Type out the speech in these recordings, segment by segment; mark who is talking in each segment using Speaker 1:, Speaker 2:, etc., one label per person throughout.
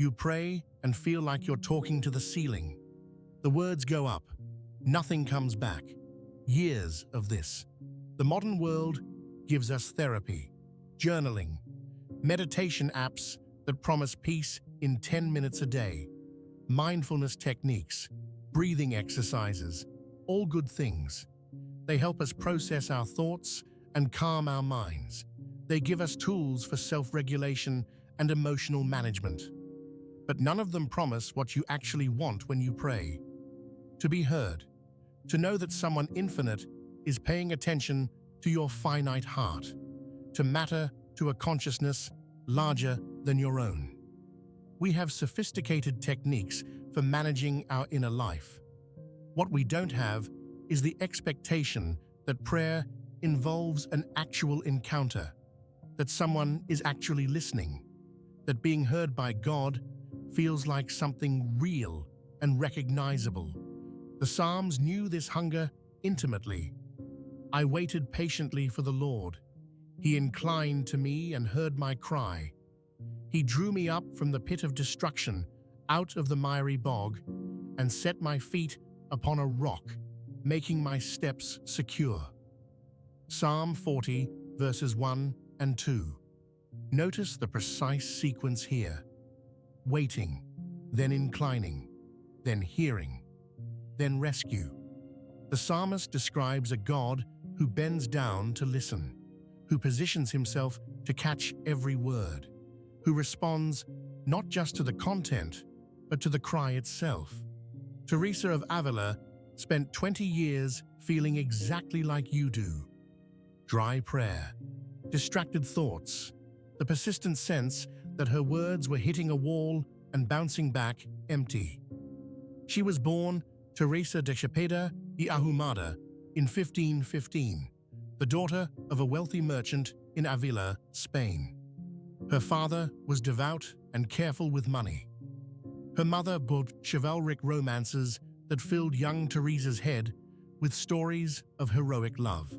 Speaker 1: You pray and feel like you're talking to the ceiling. The words go up. Nothing comes back. Years of this. The modern world gives us therapy, journaling, meditation apps that promise peace in 10 minutes a day, mindfulness techniques, breathing exercises, all good things. They help us process our thoughts and calm our minds. They give us tools for self-regulation and emotional management. But none of them promise what you actually want when you pray. To be heard. To know that someone infinite is paying attention to your finite heart. To matter to a consciousness larger than your own. We have sophisticated techniques for managing our inner life. What we don't have is the expectation that prayer involves an actual encounter, that someone is actually listening, that being heard by God feels like something real and recognizable. The Psalms knew this hunger intimately. I waited patiently for the Lord. He inclined to me and heard my cry. He drew me up from the pit of destruction, out of the miry bog, and set my feet upon a rock, making my steps secure. Psalm 40, verses 1 and 2. Notice the precise sequence here. Waiting, then inclining, then hearing, then rescue. The psalmist describes a God who bends down to listen, who positions himself to catch every word, who responds not just to the content, but to the cry itself. Teresa of Avila spent 20 years feeling exactly like you do. Dry prayer, distracted thoughts, the persistent sense that her words were hitting a wall and bouncing back empty. She was born Teresa de Cepeda y Ahumada in 1515, the daughter of a wealthy merchant in Avila, Spain. Her father was devout and careful with money. Her mother brought chivalric romances that filled young Teresa's head with stories of heroic love.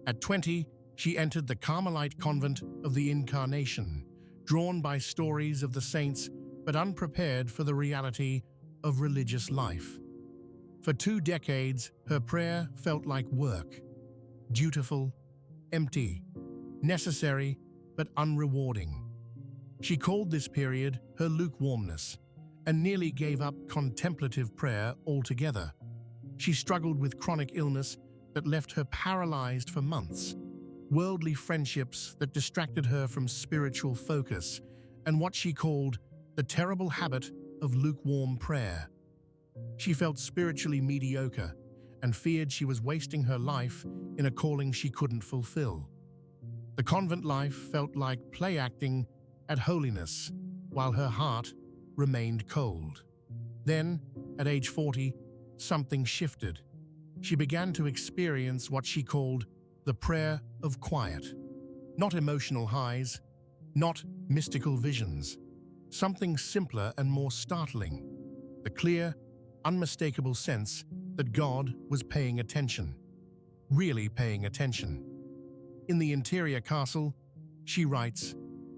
Speaker 1: At 20, she entered the Carmelite convent of the Incarnation, drawn by stories of the saints but unprepared for the reality of religious life. For 2 decades, her prayer felt like work, dutiful, empty, necessary but unrewarding. She called this period her lukewarmness and nearly gave up contemplative prayer altogether. She struggled with chronic illness that left her paralyzed for months, worldly friendships that distracted her from spiritual focus, and what she called the terrible habit of lukewarm prayer. She felt spiritually mediocre and feared she was wasting her life in a calling she couldn't fulfill. The convent life felt like play acting at holiness, while her heart remained cold. Then, at age 40, something shifted. She began to experience what she called the prayer of quiet. Not emotional highs, not mystical visions. Something simpler and more startling. The clear, unmistakable sense that God was paying attention. Really paying attention. In the interior castle, she writes,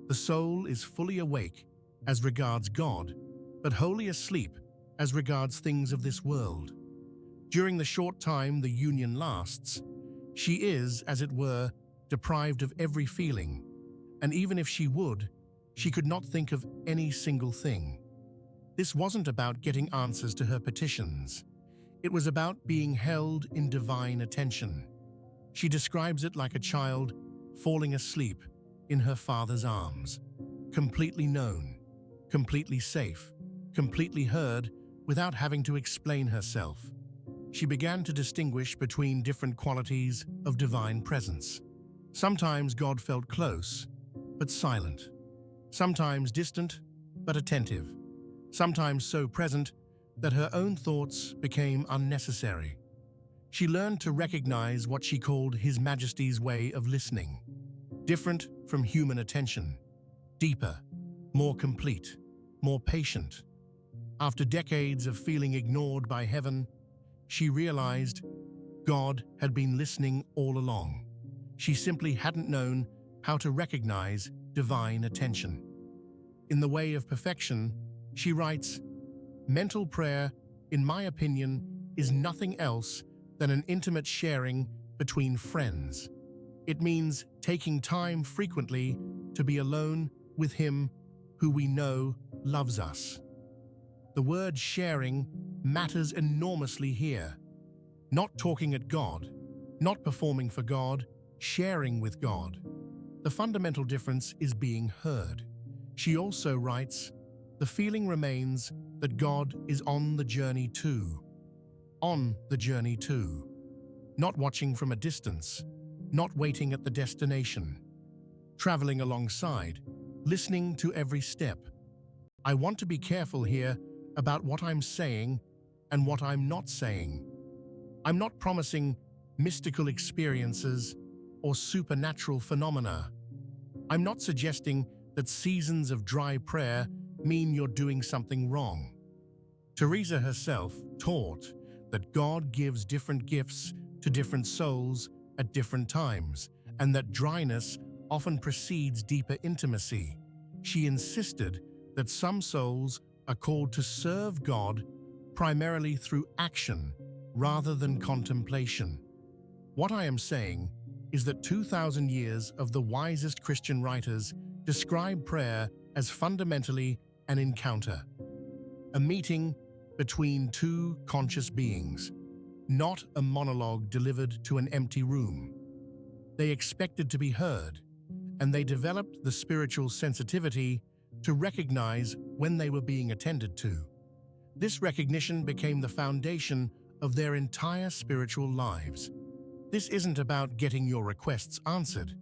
Speaker 1: "The soul is fully awake as regards God, but wholly asleep as regards things of this world. During the short time the union lasts, she is, as it were, deprived of every feeling, and even if she would, she could not think of any single thing." This wasn't about getting answers to her petitions. It was about being held in divine attention. She describes it like a child falling asleep in her father's arms, completely known, completely safe, completely heard without having to explain herself. She began to distinguish between different qualities of divine presence. Sometimes God felt close, but silent. Sometimes distant, but attentive. Sometimes so present that her own thoughts became unnecessary. She learned to recognize what she called His Majesty's way of listening. Different from human attention. Deeper, more complete, more patient. After decades of feeling ignored by heaven, she realized God had been listening all along. She simply hadn't known how to recognize divine attention. In The Way of Perfection, she writes, "Mental prayer, in my opinion, is nothing else than an intimate sharing between friends. It means taking time frequently to be alone with Him who we know loves us." The word sharing matters enormously here. Not talking at God, not performing for God, sharing with God. The fundamental difference is being heard. She also writes, "The feeling remains that God is on the journey too. On the journey too. Not watching from a distance, not waiting at the destination. Traveling alongside, listening to every step. I want to be careful here about what I'm saying and what I'm not saying. I'm not promising mystical experiences or supernatural phenomena. I'm not suggesting that seasons of dry prayer mean you're doing something wrong." Teresa herself taught that God gives different gifts to different souls at different times, and that dryness often precedes deeper intimacy. She insisted that some souls are called to serve God primarily through action rather than contemplation. What I am saying is that 2,000 years of the wisest Christian writers describe prayer as fundamentally an encounter, a meeting between two conscious beings, not a monologue delivered to an empty room. They expected to be heard, and they developed the spiritual sensitivity to recognize when they were being attended to. This recognition became the foundation of their entire spiritual lives. This isn't about getting your requests answered.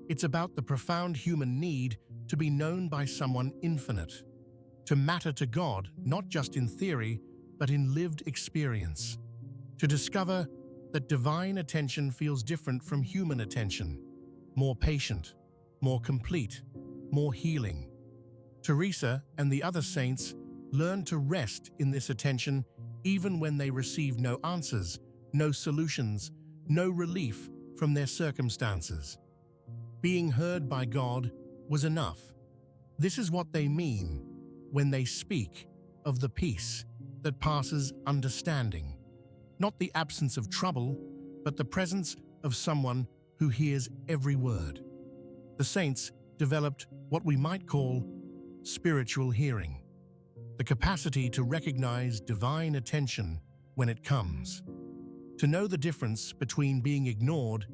Speaker 1: It's about the profound human need to be known by someone infinite, to matter to God not just in theory, but in lived experience, to discover that divine attention feels different from human attention, more patient, more complete, more healing. Teresa and the other saints learned to rest in this attention even when they received no answers, no solutions, no relief from their circumstances. Being heard by God was enough. This is what they mean when they speak of the peace that passes understanding. Not the absence of trouble, but the presence of someone who hears every word. The saints developed what we might call spiritual hearing, the capacity to recognize divine attention when it comes, to know the difference between being ignored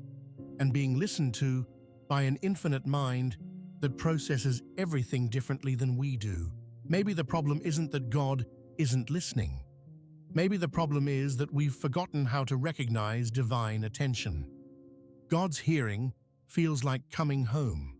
Speaker 1: and being listened to by an infinite mind that processes everything differently than we do. Maybe the problem isn't that God isn't listening. Maybe the problem is that we've forgotten how to recognize divine attention. God's hearing feels like coming home.